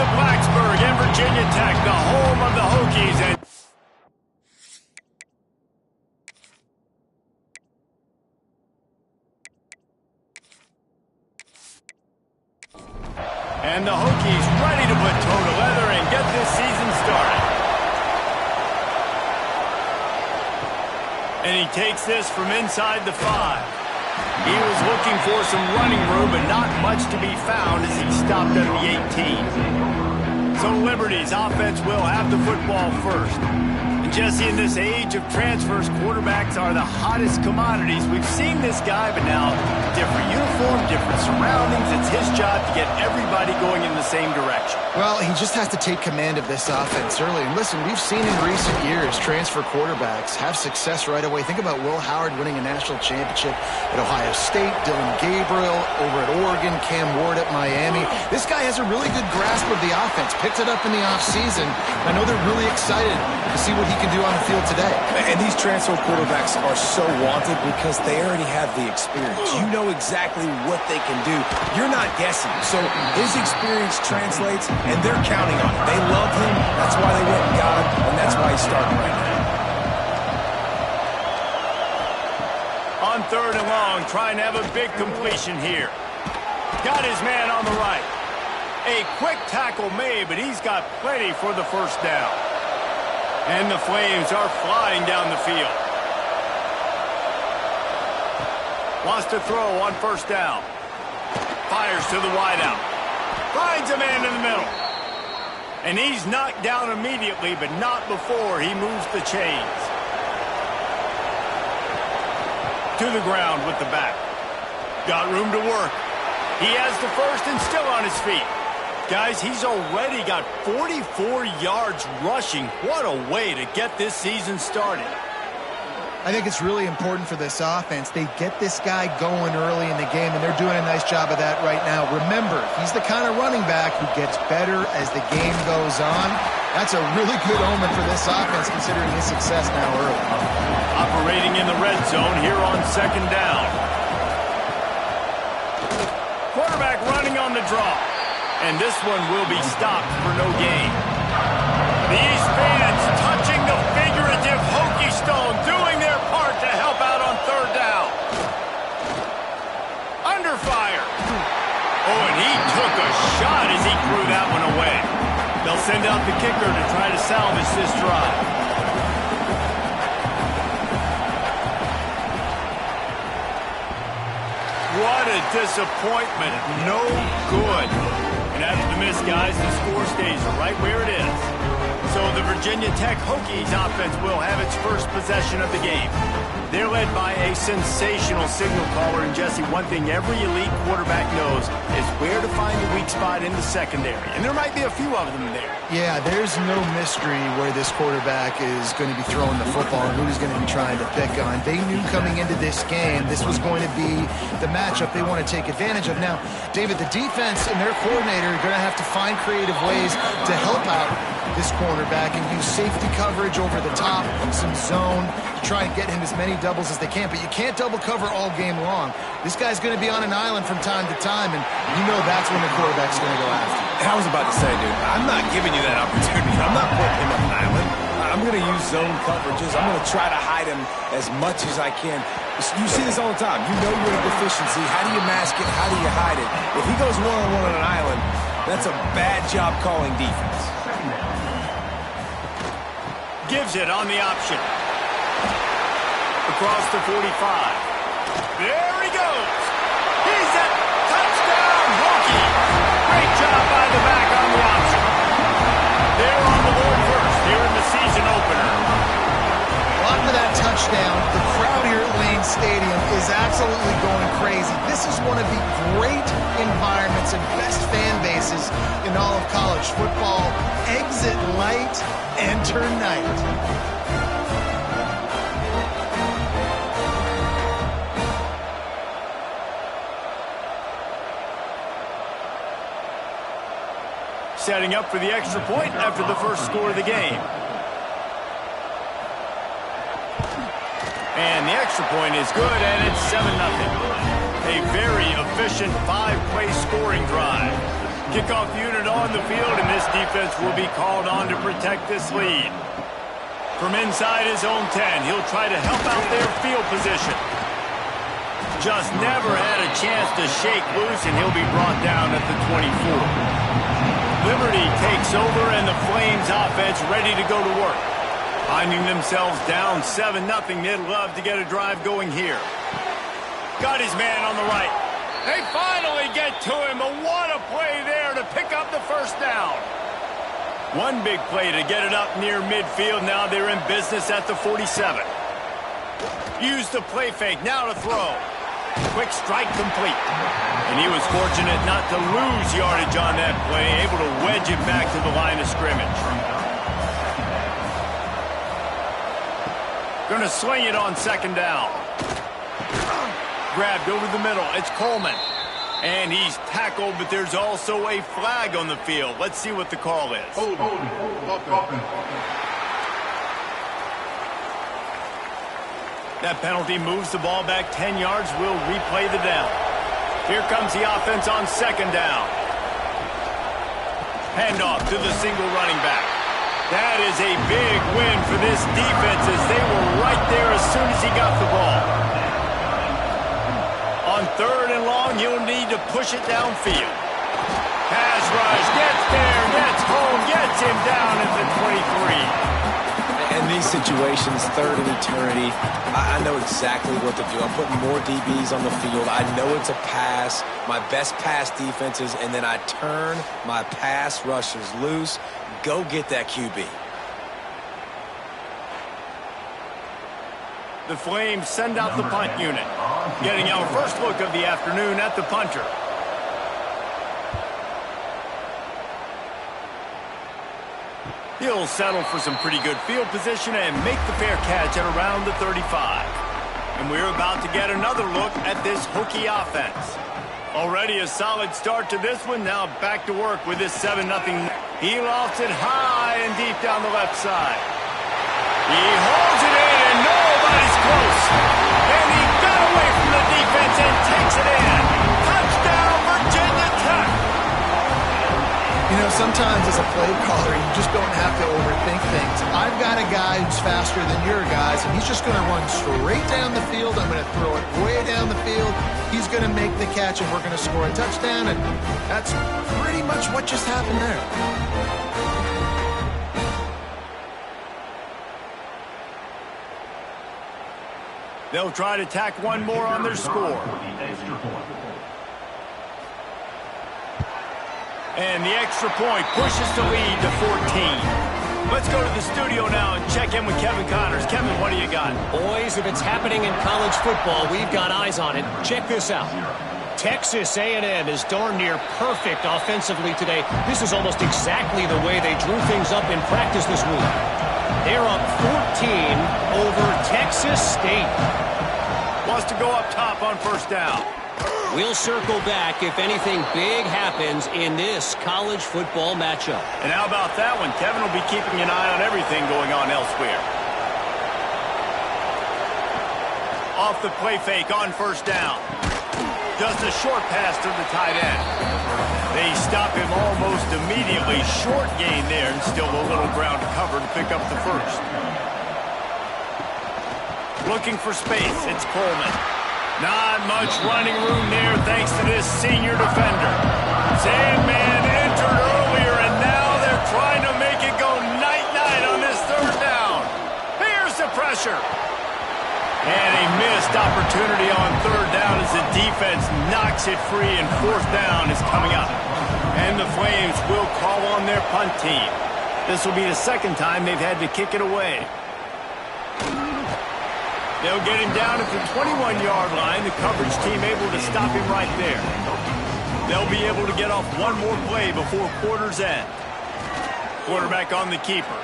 to Blacksburg and Virginia Tech, the home of the Hokies. And the Hokies ready to put toe to leather and get this season started. And he takes this from inside the 5. He was looking for some running room, but not much to be found as he stopped at the 18. So Liberty's offense will have the football first. And Jesse, in this age of transfers, quarterbacks are the hottest commodities. We've seen this guy, but now different uniform, different surroundings. It's his job to get everybody going in the same direction. Well, he just has to take command of this offense early. And listen, we've seen in recent years transfer quarterbacks have success right away. Think about Will Howard winning a national championship at Ohio State, Dylan Gabriel over at Oregon, Cam Ward at Miami. This guy has a really good grasp of the offense, picked it up in the offseason. I know they're really excited to see what he can do on the field today. And these transfer quarterbacks are so wanted because they already have the experience. You know exactly what they can do. You're not guessing. So his experience translates, and they're counting on it. They love him. That's why they went and got him, and that's why he's starting right now. On 3rd and long, trying to have a big completion here. Got his man on the right. A quick tackle made, but he's got plenty for the first down. And the Flames are flying down the field. Wants to throw on 1st down. Fires to the wideout. Finds a man in the middle. And he's knocked down immediately, but not before he moves the chains. To the ground with the back. Got room to work. He has the first and still on his feet. Guys, he's already got 44 yards rushing. What a way to get this season started. I think it's really important for this offense. They get this guy going early in the game, and they're doing a nice job of that right now. Remember, he's the kind of running back who gets better as the game goes on. That's a really good omen for this offense, considering his success now early. Operating in the red zone here on 2nd down. Quarterback running on the draw. And this one will be stopped for no gain. These fans touching the figurative Hokie stone, doing their part to help out on 3rd down. Under fire. Oh, and he took a shot as he threw that one away. They'll send out the kicker to try to salvage this drive. What a disappointment. No good. And after the miss, guys, the score stays right where it is. So the Virginia Tech Hokies offense will have its first possession of the game. They're led by a sensational signal caller. And, Jesse, one thing every elite quarterback knows is where to find the weak spot in the secondary. And there might be a few of them there. Yeah, there's no mystery where this quarterback is going to be throwing the football and who he's going to be trying to pick on. They knew coming into this game this was going to be the matchup they want to take advantage of. Now, David, the defense and their coordinator are going to have to find creative ways to help out this cornerback and use safety coverage over the top, some zone, to try and get him as many doubles as they can. But you can't double cover all game long. This guy's going to be on an island from time to time, and you know that's when the quarterback's going to go after. I was about to say, dude, I'm not giving you that opportunity. I'm not putting him on an island. I'm going to use zone coverages. I'm going to try to hide him as much as I can. You see this all the time. You know you're in a deficiency. How do you mask it? How do you hide it? If he goes one-on-one on an island, that's a bad job calling defense. Gives it on the option. Across the 45. There he goes. He's at touchdown, Hokie. Great job by the back on the option. They're on the board first here in the season opener. After that touchdown, the crowd here at Lane Stadium is absolutely going crazy. This is one of the great environments and best fan bases in all of college football. Exit light, enter night. Setting up for the extra point after the first score of the game. And the extra point is good, and it's 7-0. A very efficient 5-play scoring drive. Kickoff unit on the field, and this defense will be called on to protect this lead. From inside his own 10, he'll try to help out their field position. Just never had a chance to shake loose, and he'll be brought down at the 24. Liberty takes over, and the Flames offense ready to go to work. Finding themselves down 7-0, they'd love to get a drive going here. Got his man on the right. They finally get to him, but what a play there to pick up the first down. One big play to get it up near midfield. Now they're in business at the 47. Use the play fake, now to throw. Quick strike complete. And he was fortunate not to lose yardage on that play, able to wedge it back to the line of scrimmage. Gonna swing it on second down. Grabbed over the middle. It's Coleman. And he's tackled, but there's also a flag on the field. Let's see what the call is. That penalty moves the ball back 10 yards. We'll replay the down. Here comes the offense on second down. Handoff to the single running back. That is a big win for this defense as they were right there as soon as he got the ball. On third and long, you'll need to push it downfield. Pass rush, gets there, gets home, gets him down at the 23. In these situations, third and eternity, I know exactly what to do. I'm putting more DBs on the field. I know it's a pass, my best pass defenses, and then I turn my pass rushers loose. Go get that QB. The Flames send out the punt unit. Getting our first look of the afternoon at the punter. He'll settle for some pretty good field position and make the fair catch at around the 35. And we're about to get another look at this Hokie offense. Already a solid start to this one. Now back to work with this 7-0. He lofts it high and deep down the left side. He holds it in and nobody's close. And he got away from the defense and takes it in. Touchdown, Virginia Tech. You know, sometimes as a play caller, you just don't have to overthink things. I've got a guy who's faster than your guys, and he's just going to run straight down the field. I'm going to throw it way down the field. He's going to make the catch, and we're going to score a touchdown, and that's pretty much what just happened there. They'll try to tack one more on their score. And the extra point pushes the lead to 14. Let's go to the studio now and check in with Kevin Connors. Kevin, what do you got? Boys, if it's happening in college football, we've got eyes on it. Check this out. Texas A&M is darn near perfect offensively today. This is almost exactly the way they drew things up in practice this week. They're up 14 over Texas State. Wants to go up top on first down. We'll circle back if anything big happens in this college football matchup. And how about that one? Kevin will be keeping an eye on everything going on elsewhere. Off the play fake on first down. Just a short pass to the tight end. They stop him almost immediately. Short gain there and still a little ground to cover to pick up the first. Looking for space. It's Coleman. Not much running room there thanks to this senior defender. Sandman entered earlier, and now they're trying to make it go night-night on this third down. Here's the pressure. And a missed opportunity on third down as the defense knocks it free, and fourth down is coming up. And the Flames will call on their punt team. This will be the second time they've had to kick it away. They'll get him down at the 21-yard line. The coverage team able to stop him right there. They'll be able to get off one more play before quarter's end. Quarterback on the keeper.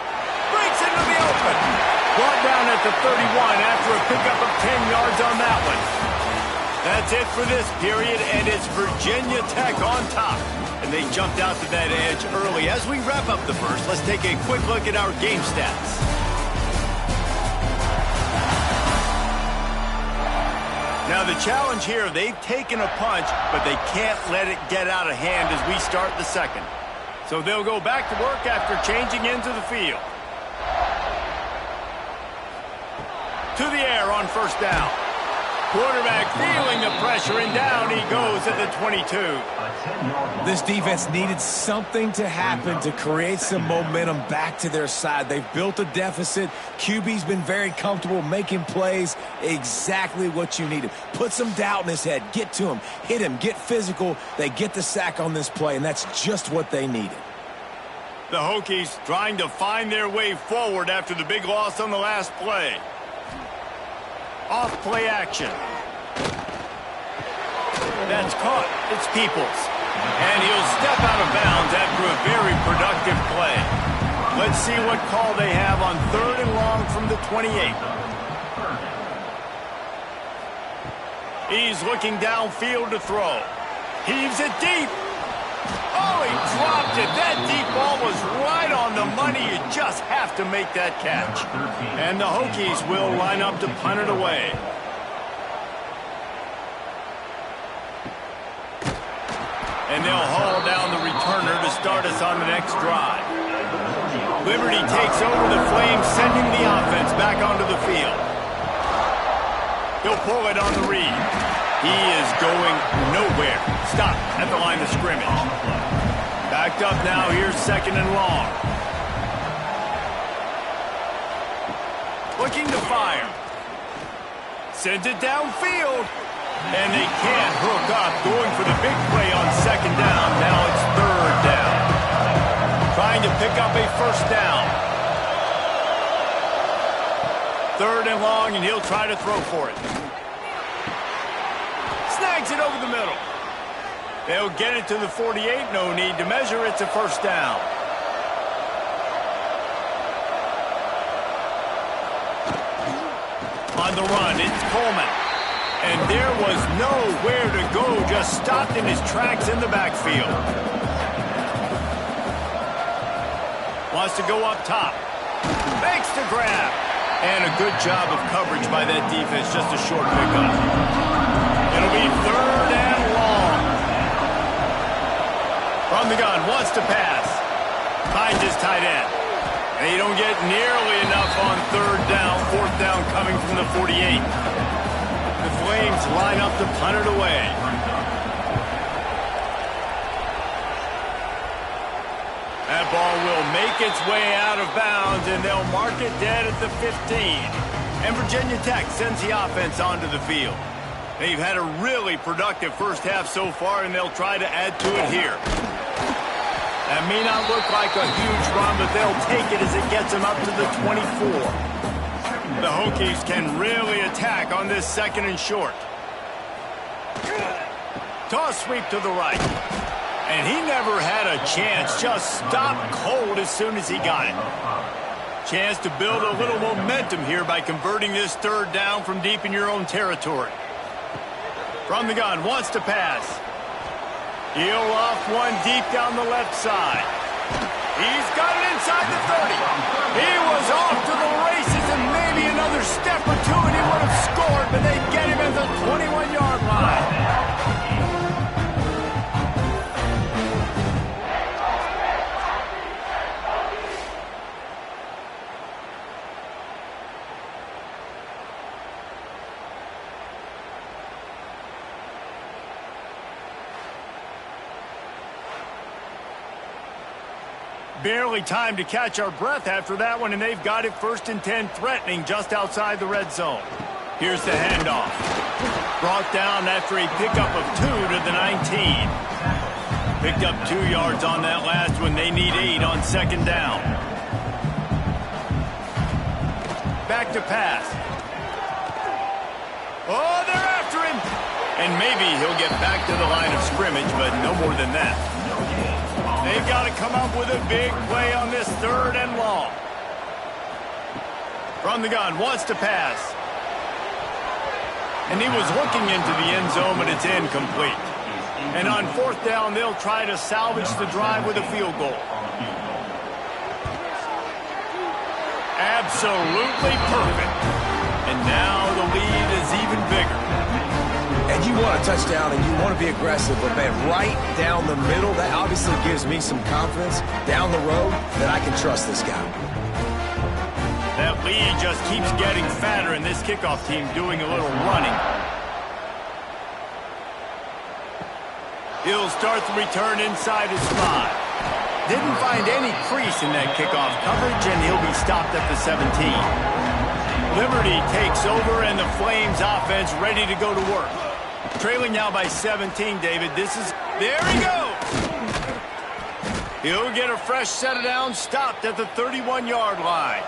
Breaks into the open. Brought down at the 31 after a pickup of 10 yards on that one. That's it for this period, and it's Virginia Tech on top. And they jumped out to that edge early. As we wrap up the first, let's take a quick look at our game stats. Now the challenge here, they've taken a punch, but they can't let it get out of hand as we start the second. So they'll go back to work after changing into the field. To the air on first down. Quarterback feeling the pressure, and down he goes at the 22. This defense needed something to happen to create some momentum back to their side. They've built a deficit. QB's been very comfortable making plays. Exactly what you needed. Put some doubt in his head. Get to him. Hit him. Get physical. They get the sack on this play, and that's just what they needed. The Hokies trying to find their way forward after the big loss on the last play. Off play action. That's caught. It's Peoples. And he'll step out of bounds after a very productive play. Let's see what call they have on 3rd and long from the 28. He's looking downfield to throw. Heaves it deep. Oh, he dropped it. That deep ball was right on the money. You just have to make that catch. And the Hokies will line up to punt it away. And they'll haul down the returner to start us on the next drive. Liberty takes over the Flames, sending the offense back onto the field. He'll pull it on the read. He is going nowhere. Stop at the line of scrimmage. Backed up now. Here's 2nd and long. Looking to fire. Sends it downfield. And they can't hook up. Going for the big play on 2nd down. Now it's 3rd down. Trying to pick up a 1st down. 3rd and long, and he'll try to throw for it. Snags it over the middle. They'll get it to the 48. No need to measure. It's a 1st down. On the run, it's Coleman. And there was nowhere to go. Just stopped in his tracks in the backfield. Wants to go up top. Makes the grab. And a good job of coverage by that defense. Just a short pickup. It'll be 3rd and long. From the gun, wants to pass. Finds his tight end. And you don't get nearly enough on 3rd down. 4th down coming from the 48. The Flames line up to punt it away. That ball will make its way out of bounds, and they'll mark it dead at the 15. And Virginia Tech sends the offense onto the field. They've had a really productive first half so far, and they'll try to add to it here. That may not look like a huge run, but they'll take it as it gets them up to the 24. The Hokies can really attack on this 2nd and short. Toss sweep to the right. And he never had a chance. Just stopped cold as soon as he got it. Chance to build a little momentum here by converting this 3rd down from deep in your own territory. From the gun, wants to pass. He'll off one deep down the left side. He's got it inside the 30. He was off to the races, and maybe another step or two and he would have scored, but they get him at the 21-yard line. Barely time to catch our breath after that one, and they've got it 1st and 10, threatening just outside the red zone. Here's the handoff. Brought down after a pickup of 2 to the 19. Picked up 2 yards on that last one. They need 8 on 2nd down. Back to pass. Oh, they're after him. And maybe he'll get back to the line of scrimmage, but no more than that. They've got to come up with a big play on this 3rd and long. From the gun, wants to pass. And he was looking into the end zone, but it's incomplete. And on 4th down, they'll try to salvage the drive with a field goal. Absolutely perfect. And now the lead is even bigger. a touchdown and you want to be aggressive, but man, right down the middle, that obviously gives me some confidence down the road that I can trust this guy. That lead just keeps getting fatter, and this kickoff team doing a little running. He'll start the return inside his 5. Didn't find any crease in that kickoff coverage, and he'll be stopped at the 17. Liberty takes over, and the Flames offense ready to go to work. Trailing now by 17, David. There he goes! He'll get a fresh set of downs, stopped at the 31-yard line.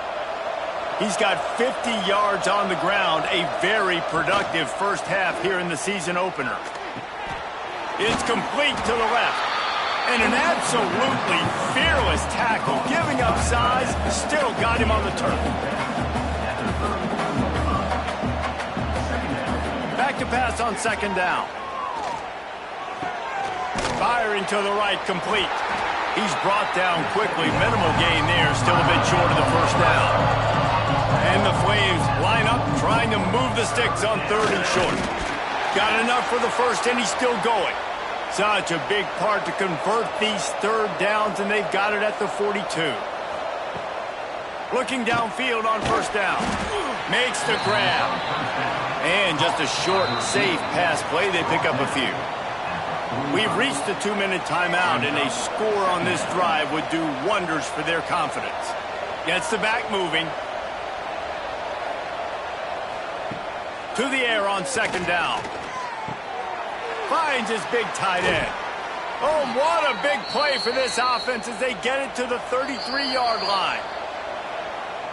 He's got 50 yards on the ground, a very productive first half here in the season opener. It's complete to the left. And an absolutely fearless tackle, giving up size, still got him on the turf. Back to pass on second down. Firing to the right, complete. He's brought down quickly. Minimal gain there, still a bit short of the first down. And the Flames line up, trying to move the sticks on third and short. Got enough for the first, and he's still going. Such a big part to convert these third downs, and they've got it at the 42. Looking downfield on first down. Makes the grab. And just a short, safe pass play. They pick up a few. We've reached the 2-minute timeout, and a score on this drive would do wonders for their confidence. Gets the back moving. To the air on second down. Finds his big tight end. Oh, what a big play for this offense as they get it to the 33-yard line.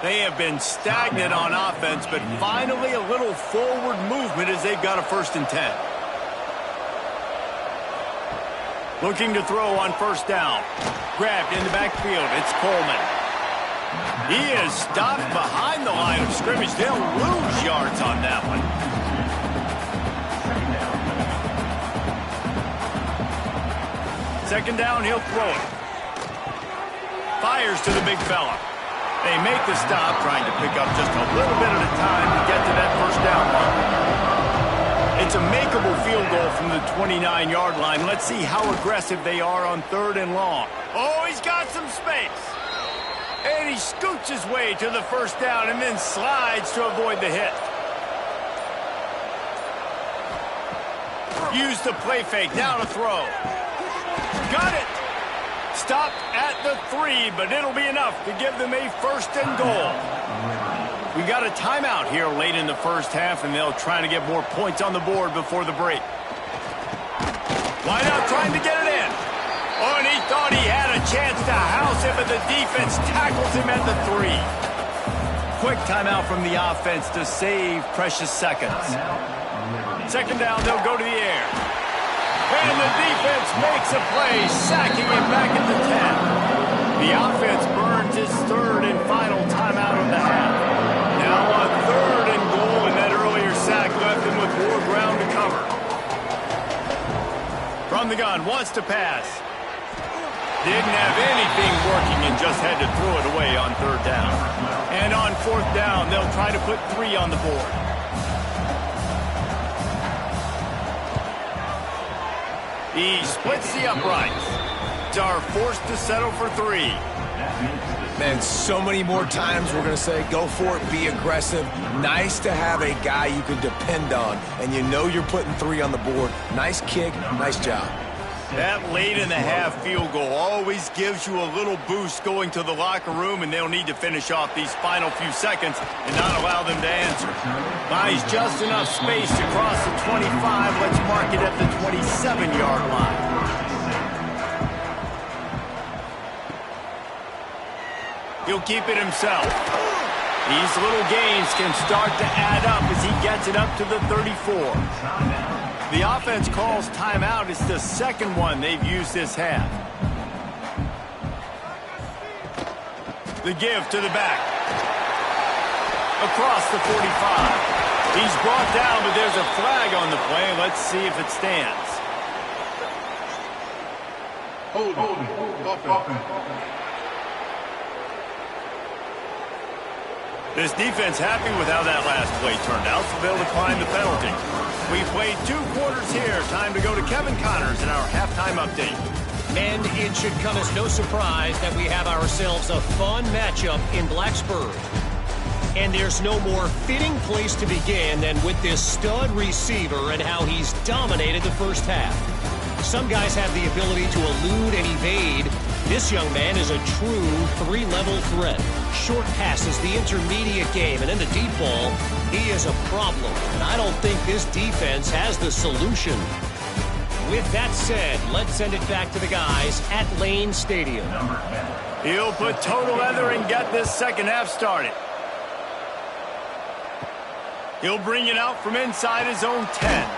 They have been stagnant on offense, but finally a little forward movement as they've got a 1st and 10. Looking to throw on first down. Grabbed in the backfield. It's Coleman. He is stopped behind the line of scrimmage. They'll lose yards on that one. Second down, he'll throw it. Fires to the big fella. They make the stop, trying to pick up just a little bit at a time to get to that first down mark. It's a makeable field goal from the 29-yard line. Let's see how aggressive they are on third and long. Oh, he's got some space. And he scoots his way to the first down and then slides to avoid the hit. Use the play fake, now to throw. Got it. Stopped at the 3, but it'll be enough to give them a 1st and goal. We got a timeout here late in the first half, and they'll try to get more points on the board before the break. Wide out trying to get it in. Oh, and he thought he had a chance to house it, but the defense tackles him at the 3. Quick timeout from the offense to save precious seconds. Second down, they'll go to the air. And the defense makes a play, sacking him back at the 10. The offense burns his 3rd and final timeout of the half. Now on 3rd and goal, and that earlier sack left him with more ground to cover. From the gun, wants to pass. Didn't have anything working and just had to throw it away on 3rd down. And on 4th down, they'll try to put 3 on the board. He splits the uprights. Are forced to settle for 3. Man, so many more times we're going to say, go for it, be aggressive. Nice to have a guy you can depend on, and you know you're putting 3 on the board. Nice kick, nice job. That late in the half field goal always gives you a little boost going to the locker room, and they'll need to finish off these final few seconds and not allow them to answer. Buys just enough space to cross the 25. Let's mark it at the 27-yard line. He'll keep it himself. These little gains can start to add up as he gets it up to the 34. The offense calls timeout. It's the 2nd one they've used this half. The give to the back. Across the 45. He's brought down, but there's a flag on the play. Let's see if it stands. Hold. This defense happy with how that last play turned out, so they'll decline the penalty. We've played 2 quarters here. Time to go to Kevin Connors in our halftime update. And it should come as no surprise that we have ourselves a fun matchup in Blacksburg. And there's no more fitting place to begin than with this stud receiver and how he's dominated the first half. Some guys have the ability to elude and evade. This young man is a true 3-level threat. Short passes, the intermediate game, and in the deep ball, he is a problem. And I don't think this defense has the solution. With that said, let's send it back to the guys at Lane Stadium. He'll put total leather and get this second half started. He'll bring it out from inside his own 10.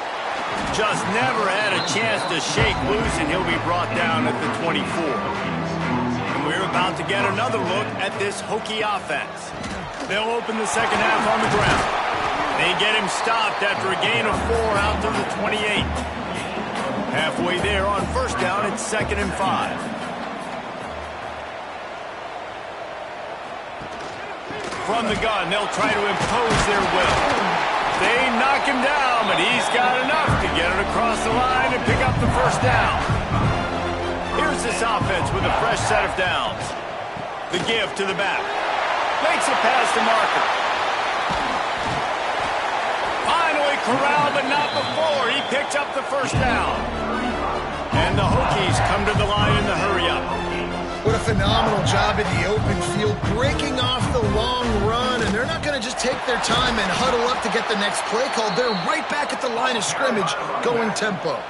Just never had a chance to shake loose, and he'll be brought down at the 24. And we're about to get another look at this Hokie offense. They'll open the second half on the ground. They get him stopped after a gain of 4 out to the 28. Halfway there on first down, it's 2nd and 5. From the gun, they'll try to impose their will. They knock him down, but he's got enough to get it across the line and pick up the first down. Here's this offense with a fresh set of downs. The give to the back. Makes a pass to Marker. Finally corralled, but not before. He picks up the first down. And the Hokies come to the line in the hurry-up. What a phenomenal job in the open field, breaking off the long run, and they're not going to just take their time and huddle up to get the next play called. They're right back at the line of scrimmage, going tempo.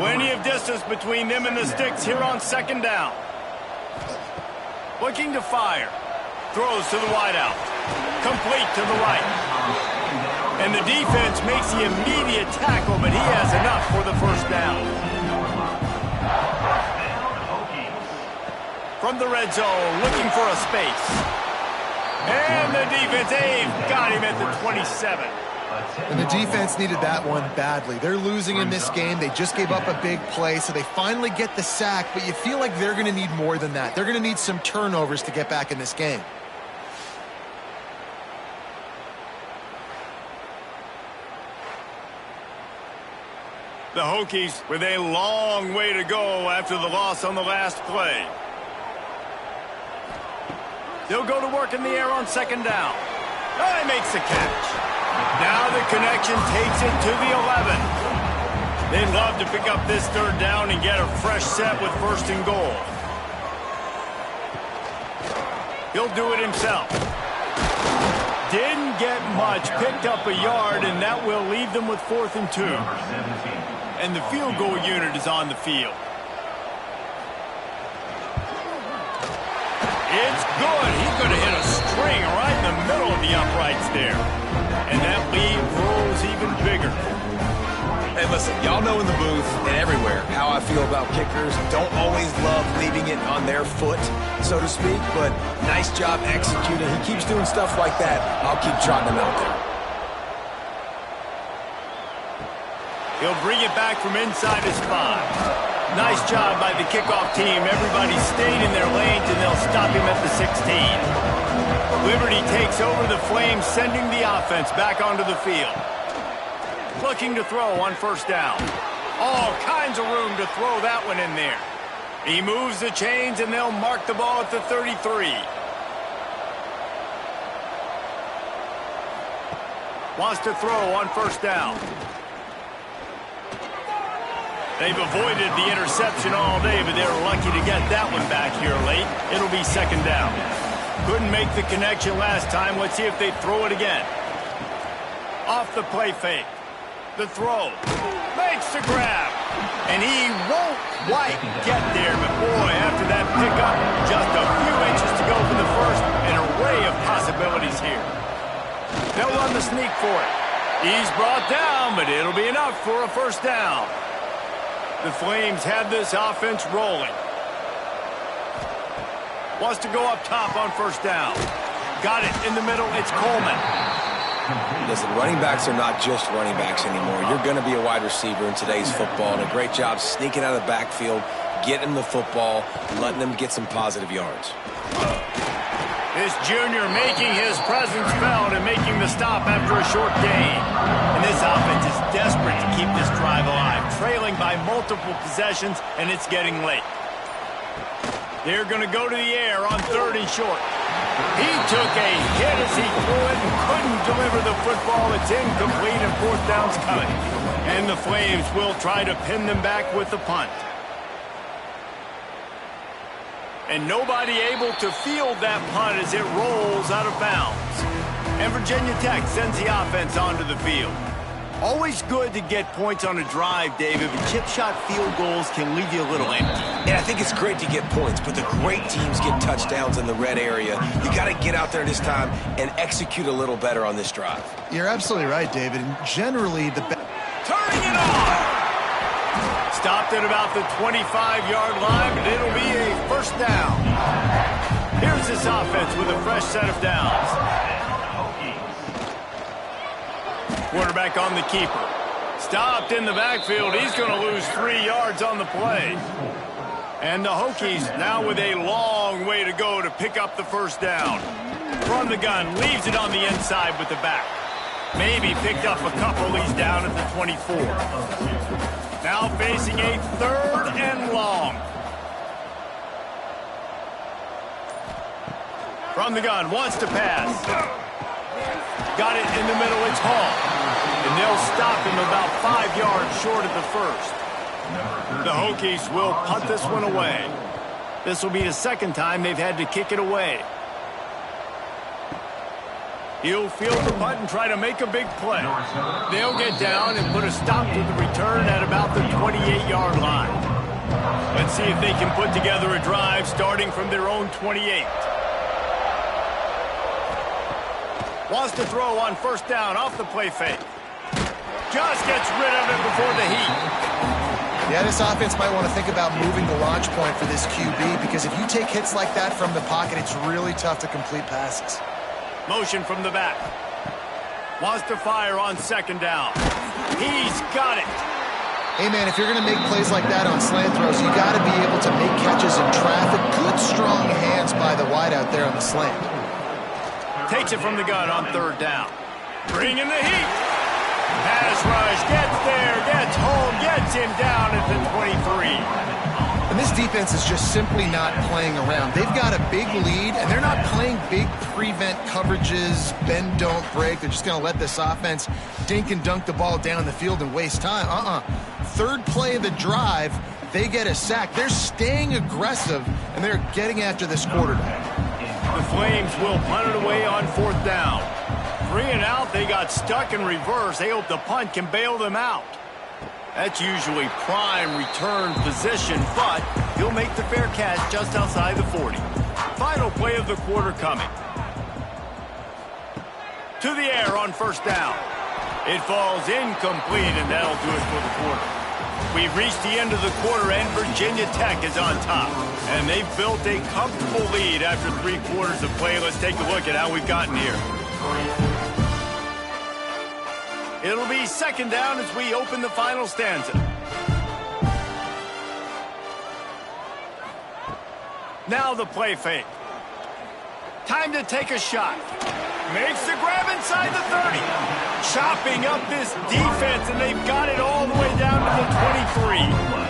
Plenty of distance between them and the sticks here on second down. Looking to fire. Throws to the wideout. Complete to the right. And the defense makes the immediate tackle, but he has enough for the first down. From the red zone, looking for a space. And the defense, they've got him at the 27. And the defense needed that one badly. They're losing in this game. They just gave up a big play, so they finally get the sack, but you feel like they're going to need more than that. They're going to need some turnovers to get back in this game. The Hokies with a long way to go after the loss on the last play. They'll go to work in the air on second down. Oh, he makes the catch. Now the connection takes it to the 11. They'd love to pick up this third down and get a fresh set with 1st and goal. He'll do it himself. Didn't get much, picked up a yard, and that will leave them with 4th and 2. And the field goal unit is on the field. It's good. He's going to hit a string right in the middle of the uprights there. And that lead grows even bigger. Hey, listen, y'all know in the booth and everywhere how I feel about kickers. Don't always love leaving it on their foot, so to speak, but nice job executing. He keeps doing stuff like that. I'll keep trotting him out there. He'll bring it back from inside his 5. Nice job by the kickoff team. Everybody stayed in their lanes, and they'll stop him at the 16. Liberty takes over the Flames, sending the offense back onto the field. Looking to throw on first down. All kinds of room to throw that one in there. He moves the chains, and they'll mark the ball at the 33. Wants to throw on first down. They've avoided the interception all day, but they were lucky to get that one back here late. It'll be second down. Couldn't make the connection last time. Let's see if they throw it again. Off the play fake. The throw. Makes the grab. And he won't quite get there, but boy, after that pickup, just a few inches to go for the first. An array of possibilities here. They'll run the sneak for it. He's brought down, but it'll be enough for a first down. The Flames have this offense rolling. Wants to go up top on first down. Got it in the middle. It's Coleman. Listen, running backs are not just running backs anymore. You're going to be a wide receiver in today's football, and a great job sneaking out of the backfield, getting the football, letting them get some positive yards. This junior making his presence felt and making the stop after a short gain. And this offense is desperate by multiple possessions, and it's getting late. They're going to go to the air on 3rd and short. He took a hit as he threw it and couldn't deliver the football. It's incomplete, and 4th down's coming. And the Flames will try to pin them back with the punt. And nobody able to field that punt as it rolls out of bounds. And Virginia Tech sends the offense onto the field. Always good to get points on a drive, David, but chip shot field goals can leave you a little empty. Yeah, I think it's great to get points, but the great teams get touchdowns in the red area. You got to get out there this time and execute a little better on this drive. You're absolutely right, David. And generally, turning it on! Stopped at about the 25-yard line, but it'll be a 1st down. Here's this offense with a fresh set of downs. Quarterback on the keeper. Stopped in the backfield. He's going to lose 3 yards on the play. And the Hokies now with a long way to go to pick up the 1st down. From the gun, leaves it on the inside with the back. Maybe picked up a couple. He's down at the 24. Now facing a 3rd and long. From the gun, wants to pass. Got it in the middle. It's Hall. And they'll stop him about 5 yards short of the 1st. The Hokies will punt this one away. This will be the 2nd time they've had to kick it away. He'll field the punt and try to make a big play. They'll get down and put a stop to the return at about the 28-yard line. Let's see if they can put together a drive starting from their own 28. Wants to throw on 1st down off the play fake. Just gets rid of it before the heat. Yeah, this offense might want to think about moving the launch point for this QB, because if you take hits like that from the pocket, it's really tough to complete passes. Motion from the back. Wants to fire on 2nd down. He's got it. Hey, man, if you're going to make plays like that on slant throws, you got to be able to make catches in traffic. Good, strong hands by the wide out there on the slant. Takes it from the gun on 3rd down. Bringing the heat. Pass rush, gets there, gets home, gets him down at the 23. And this defense is just simply not playing around. They've got a big lead, and they're not playing big prevent coverages, bend, don't break. They're just going to let this offense dink and dunk the ball down the field and waste time. 3rd play of the drive, they get a sack. They're staying aggressive, and they're getting after this quarterback. The Flames will punt it away on 4th down. 3 and out, they got stuck in reverse. They hope the punt can bail them out. That's usually prime return position, but he'll make the fair catch just outside the 40. Final play of the quarter coming. To the air on 1st down. It falls incomplete, and that'll do it for the quarter. We've reached the end of the quarter, and Virginia Tech is on top. And they've built a comfortable lead after 3 quarters of play. Let's take a look at how we've gotten here. It'll be 2nd down as we open the final stanza. Now the play fake. Time to take a shot. Makes the grab inside the 30. Chopping up this defense, and they've got it all the way down to the 23.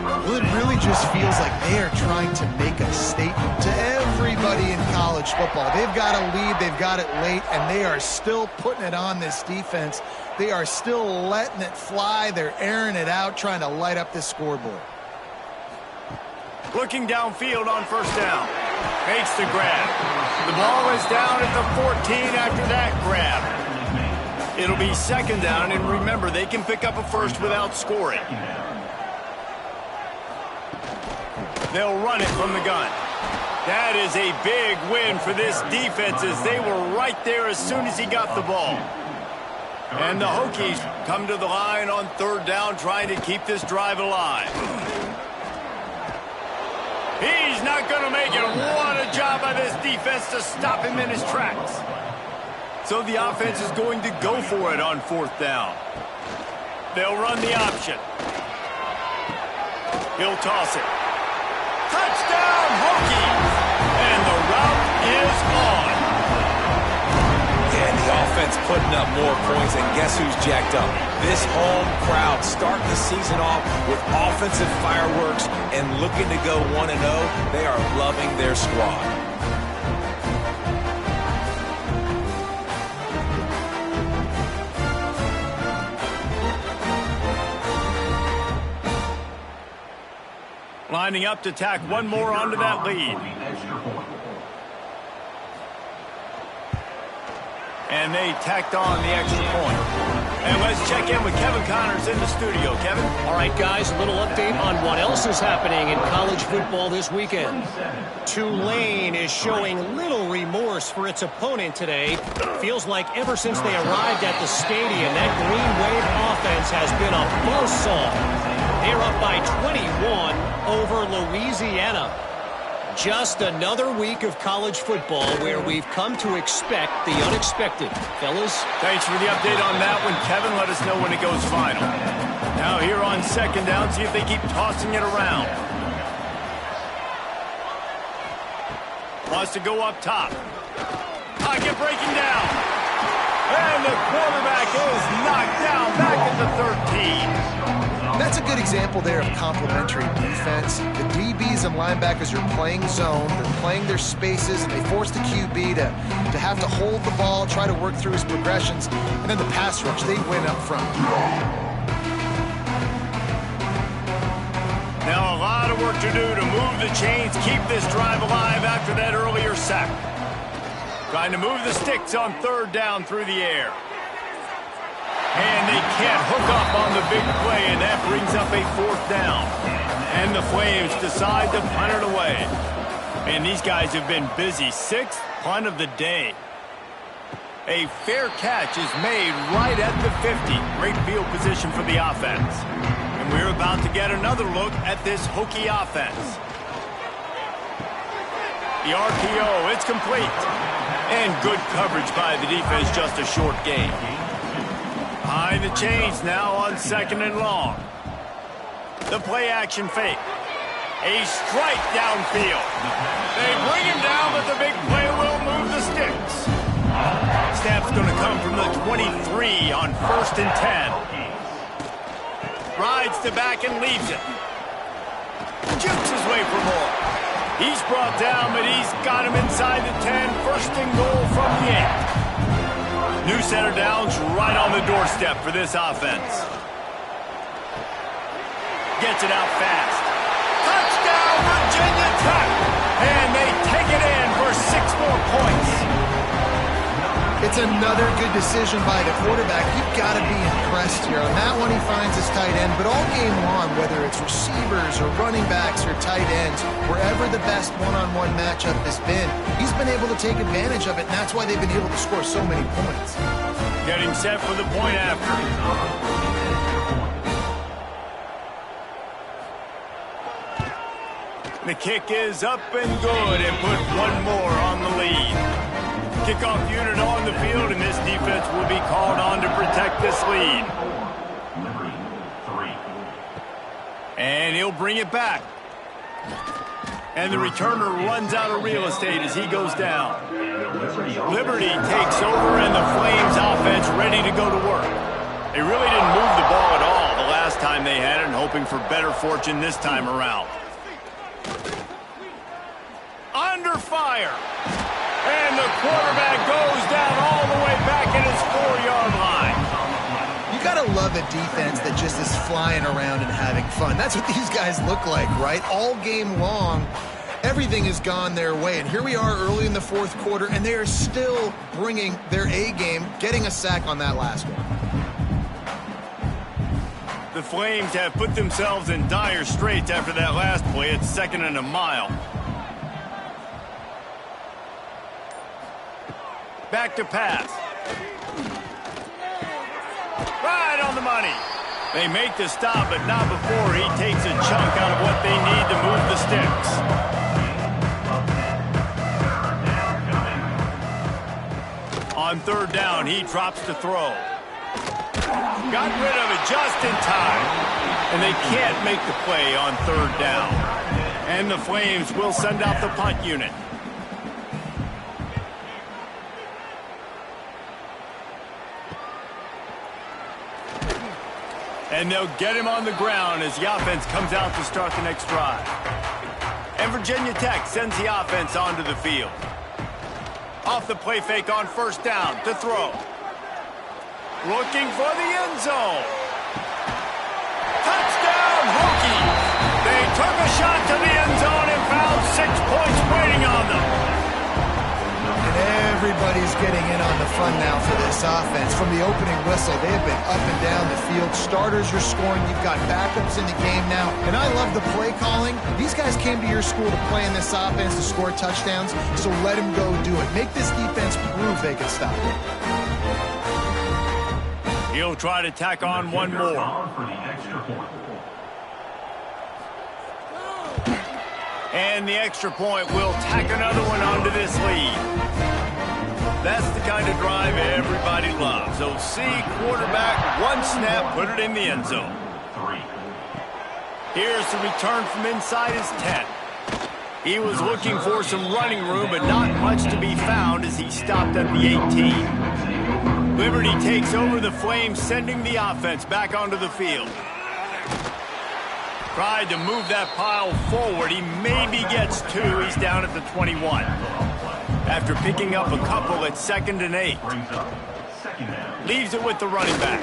Well, it really just feels like they are trying to make a statement to everybody in college football. They've got a lead, they've got it late, and they are still putting it on this defense. They are still letting it fly. They're airing it out, trying to light up this scoreboard. Looking downfield on 1st down. Makes the grab. The ball is down at the 14 after that grab. It'll be 2nd down, and remember, they can pick up a 1st without scoring. They'll run it from the gun. That is a big win for this defense, as they were right there as soon as he got the ball. And the Hokies come to the line on 3rd down, trying to keep this drive alive. He's not going to make it. What a job by this defense to stop him in his tracks. So the offense is going to go for it on 4th down. They'll run the option. He'll toss it. Touchdown, Hokies! And the route is on. Yeah, the offense defense putting up more points, and guess who's jacked up? This home crowd starting the season off with offensive fireworks and looking to go 1-0. They are loving their squad. Lining up to tack one more onto that lead. And they tacked on the extra point. And let's check in with Kevin Connors in the studio. Kevin? All right, guys, a little update on what else is happening in college football this weekend. Tulane is showing little remorse for its opponent today. Feels like ever since they arrived at the stadium, that Green Wave offense has been a buzzsaw. They're up by 21 over Louisiana. Just another week of college football where we've come to expect the unexpected. Fellas? Thanks for the update on that one, Kevin. Let us know when it goes final. Now here on second down, see if they keep tossing it around. Wants to go up top. Pocket breaking down. And the quarterback is knocked down back at the 13. That's a good example there of complementary defense. The DBs and linebackers are playing zone, they're playing their spaces, and they force the QB to have to hold the ball, try to work through his progressions, and then the pass rush, they win up front. Now a lot of work to do to move the chains, keep this drive alive after that earlier sack. Trying to move the sticks on third down through the air. And they can't hook up on the big play, and that brings up a fourth down. And the Flames decide to punt it away. And these guys have been busy. Sixth punt of the day. A fair catch is made right at the 50. Great field position for the offense. And we're about to get another look at this Hokie offense. The RPO, it's complete. And good coverage by the defense, just a short gain. Behind the chains now on second and long. The play action fake. A strike downfield. They bring him down, but the big play will move the sticks. Snap's going to come from the 23 on 1st and 10. Rides to back and leaves it. Jukes his way for more. He's brought down, but he's got him inside the 10. 1st and goal from the 8. New center downs right on the doorstep for this offense. Gets it out fast. Touchdown, Virginia Tech! And they take it in for 6 more points. It's another good decision by the quarterback. You've got to be impressed here. On that one, he finds his tight end. But all game long, whether it's receivers or running backs or tight ends, wherever the best one-on-one matchup has been, he's been able to take advantage of it, and that's why they've been able to score so many points. Getting set for the point after. The kick is up and good, and put one more on the lead. Kickoff unit on the field, and this defense will be called on to protect this lead. And he'll bring it back. And the returner runs out of real estate as he goes down. Liberty takes over, and the Flames offense ready to go to work. They really didn't move the ball at all the last time they had it, and hoping for better fortune this time around. Under fire. And the quarterback goes down all the way back at his 4-yard line. You got to love a defense that just is flying around and having fun. That's what these guys look like, right? All game long, everything has gone their way. And here we are early in the 4th quarter, and they are still bringing their A game, getting a sack on that last one. The Flames have put themselves in dire straits after that last play. It's 2nd and a mile. Back to pass. Right on the money. They make the stop, but not before he takes a chunk out of what they need to move the sticks. On 3rd down, he drops to throw. Got rid of it just in time. And they can't make the play on 3rd down. And the Flames will send out the punt unit. And they'll get him on the ground as the offense comes out to start the next drive. And Virginia Tech sends the offense onto the field. Off the play fake on first down to throw. Looking for the end zone. Touchdown, Hokies! They took a shot to the end zone and found 6 points waiting on them. And everybody's getting in on the fun now for this offense. From the opening whistle, they have been up and down the field. Starters are scoring. You've got backups in the game now. And I love the play calling. These guys came to your school to play in this offense to score touchdowns, so let them go do it. Make this defense prove they can stop it. He'll try to tack on one more. And the extra point will tack another one onto this lead. That's the kind of drive everybody loves. So see quarterback, one snap, put it in the end zone. Here's the return from inside his 10. He was looking for some running room, but not much to be found as he stopped at the 18. Liberty takes over the Flames, sending the offense back onto the field. Tried to move that pile forward. He maybe gets 2. He's down at the 21. After picking up a couple at 2nd and 8. Leaves it with the running back.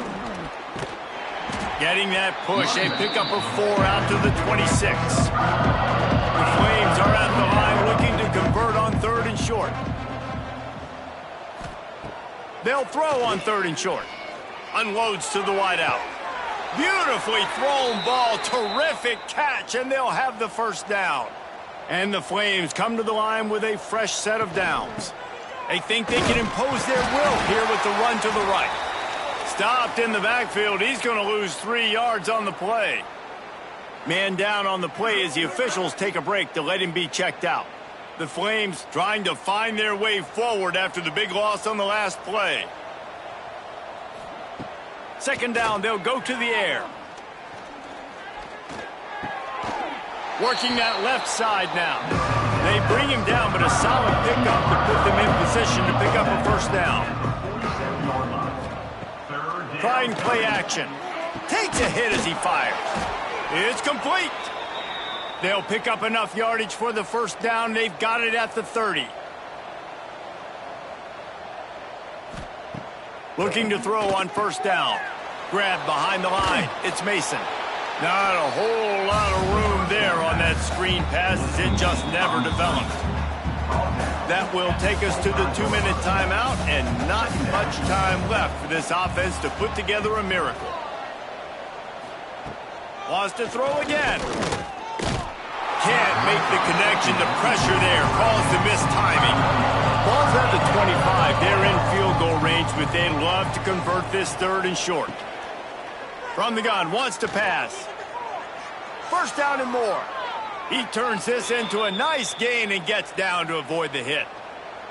Getting that push. They pick up a 4 out to the 26. The Flames are at the line looking to convert on 3rd and short. They'll throw on 3rd and short. Unloads to the wideout. Beautifully thrown ball. Terrific catch, and they'll have the first down. And the Flames come to the line with a fresh set of downs. They think they can impose their will here with the run to the right. Stopped in the backfield. He's going to lose 3 yards on the play. Man down on the play as the officials take a break to let him be checked out. The Flames trying to find their way forward after the big loss on the last play. 2nd down, they'll go to the air. Working that left side now. They bring him down, but a solid pickup to put them in position to pick up a first down. Trying play action. Takes a hit as he fires. It's complete. They'll pick up enough yardage for the first down. They've got it at the 30. Looking to throw on first down. Grab behind the line. It's Mason. Not a whole lot of room there on that screen pass as it just never developed. That will take us to the 2-minute timeout, and not much time left for this offense to put together a miracle. Wants to throw again. Can't make the connection. The pressure there caused the missed timing. Ball's at the 25. They're in field goal range, but they'd love to convert this 3rd and short. From the gun, wants to pass. First down and more. He turns this into a nice gain and gets down to avoid the hit.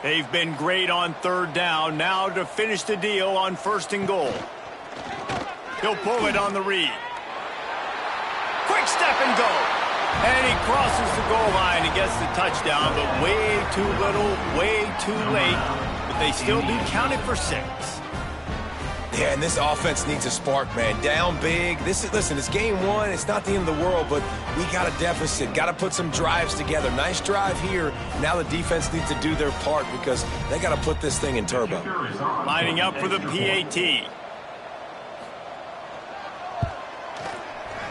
They've been great on 3rd down. Now to finish the deal on 1st and goal. He'll pull it on the read. Quick step and go. And he crosses the goal line and gets the touchdown, but way too little, way too late. But they still do count it for 6. Yeah, and this offense needs a spark, man. Down big. Listen, it's game 1. It's not the end of the world, but we got a deficit. Got to put some drives together. Nice drive here. Now the defense needs to do their part because they got to put this thing in turbo. Lining up for the PAT.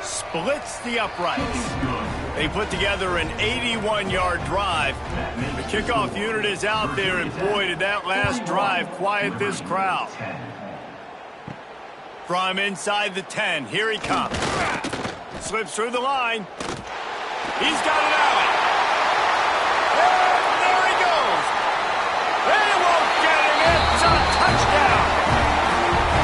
Splits the uprights. They put together an 81-yard drive. The kickoff unit is out there, and boy, did that last drive quiet this crowd. From inside the 10, here he comes. Slips through the line. He's got it out. And there he goes. They won't get him. It's a touchdown.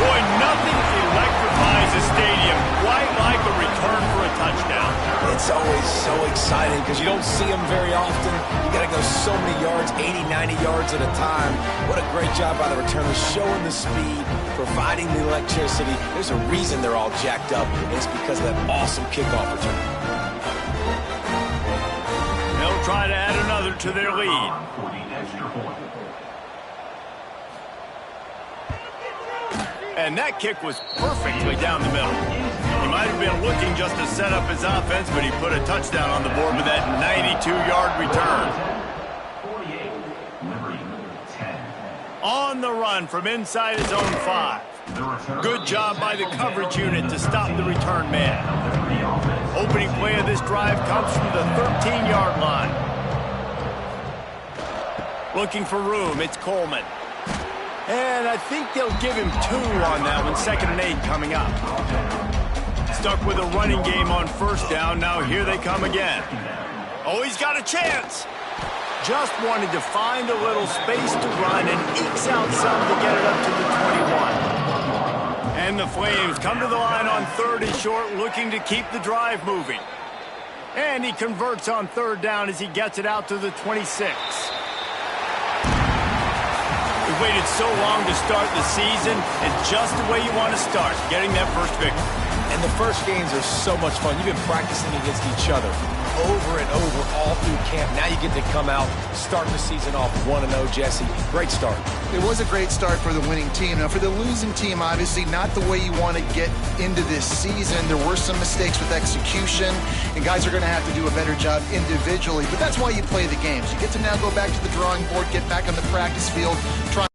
Boy, nothing electrifies a stadium quite like a return for a touchdown. It's always so exciting because you don't see them very often. You got to go so many yards, 80, 90 yards at a time. What a great job by the returners, showing the speed, providing the electricity. There's a reason they're all jacked up, and it's because of that awesome kickoff return. They'll try to add another to their lead. And that kick was perfectly down the middle. just to set up his offense, but he put a touchdown on the board with that 92-yard return. On the run from inside his own 5. Good job by the coverage unit to stop the return man. Opening play of this drive comes from the 13-yard line. Looking for room, it's Coleman. And I think they'll give him 2 on that one. 2nd and 8 coming up. Stuck with a running game on first down. Now here they come again. Oh, he's got a chance. Just wanted to find a little space to run and ekes out some to get it up to the 21. And the Flames come to the line on 3rd and short, looking to keep the drive moving. And he converts on 3rd down as he gets it out to the 26. We waited so long to start the season, and just the way you want to start, getting that first victory. And the first games are so much fun. You've been practicing against each other over and over all through camp. Now you get to come out, start the season off 1-0, Jesse. Great start. It was a great start for the winning team. Now, for the losing team, obviously not the way you want to get into this season. There were some mistakes with execution, and guys are going to have to do a better job individually. But that's why you play the games. You get to now go back to the drawing board, get back on the practice field, try